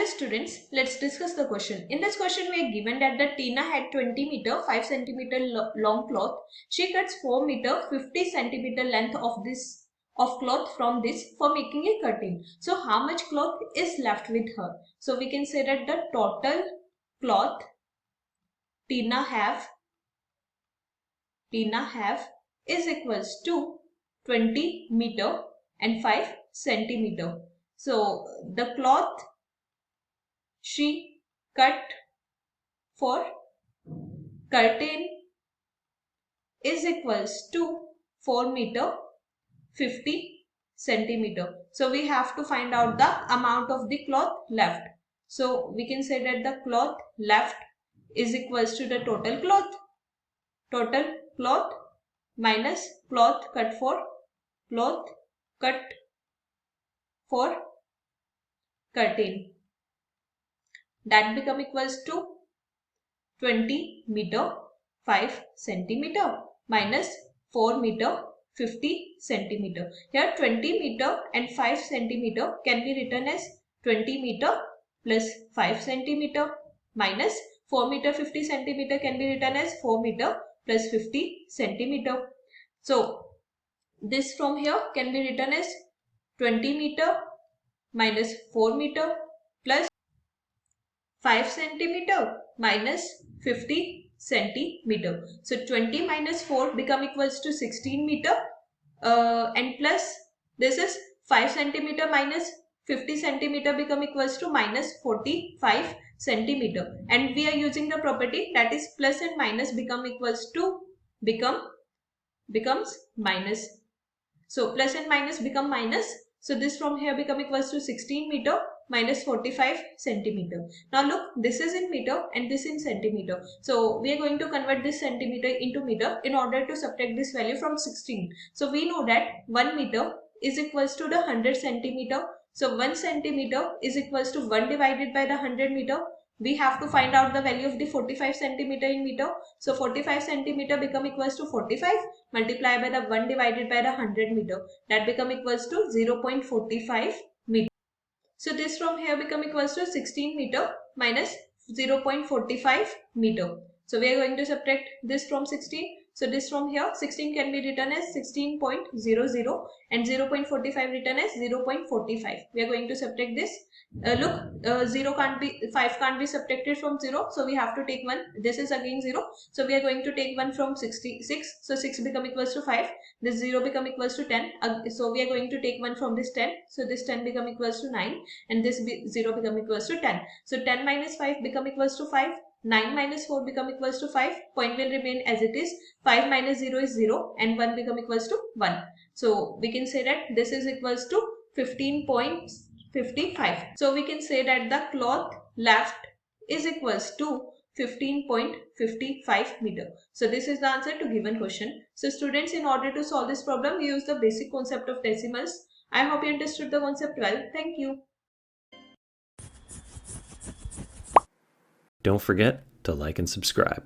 Hello students, let's discuss the question. In this question we are given that the Tina had 20 meter 5 centimeter long cloth. She cuts 4 meter 50 centimeter length of cloth from this for making a curtain. So how much cloth is left with her? So we can say that the total cloth Tina have is equals to 20 meter and 5 centimeter. So the cloth she cut for curtain is equals to 4 meter 50 centimeter. So we have to find out the amount of the cloth left. So we can say that the cloth left is equals to the total cloth minus cloth cut for curtain. That become equals to 20 meter 5 centimeter minus 4 meter 50 centimeter. Here 20 meter and 5 centimeter can be written as 20 meter plus 5 centimeter minus 4 meter 50 centimeter can be written as 4 meter plus 50 centimeter. So this from here can be written as 20 meter minus 4 meter plus 5 centimeter minus 50 centimeter. So 20 minus 4 become equals to 16 meter and plus this is 5 centimeter minus 50 centimeter become equals to minus 45 centimeter, and we are using the property that is plus and minus become equals to becomes minus. So plus and minus become minus. So this from here become equals to 16 meter minus 45 centimeter. Now look, this is in meter and this in centimeter. So we are going to convert this centimeter into meter in order to subtract this value from 16. So we know that 1 meter is equals to the 100 centimeter. So 1 centimeter is equals to 1 divided by the 100 meter. We have to find out the value of the 45 centimeter in meter. So 45 centimeter become equals to 45 multiply by the 1 divided by the 100 meter. That become equals to 0.45 meter. So this from here become equals to 16 meter minus 0.45 meter. So we are going to subtract this from 16. So this from here 16 can be written as 16.00 and 0.45 written as 0.45. We are going to subtract this. Look, 5 can't be subtracted from 0. So we have to take 1. This is again 0. So we are going to take 1 from 66. So 6 become equals to 5. This 0 become equals to 10. So we are going to take 1 from this 10. So this 10 become equals to 9 and this 0 become equals to 10. So 10 minus 5 become equals to 5. 9 minus 4 become equals to 5. Point will remain as it is. 5 minus 0 is 0 and 1 become equals to 1. So we can say that this is equals to 15.55. So we can say that the cloth left is equals to 15.55 meter. So this is the answer to given question. So students, in order to solve this problem, we use the basic concept of decimals. I hope you understood the concept well. Thank you. Don't forget to like and subscribe.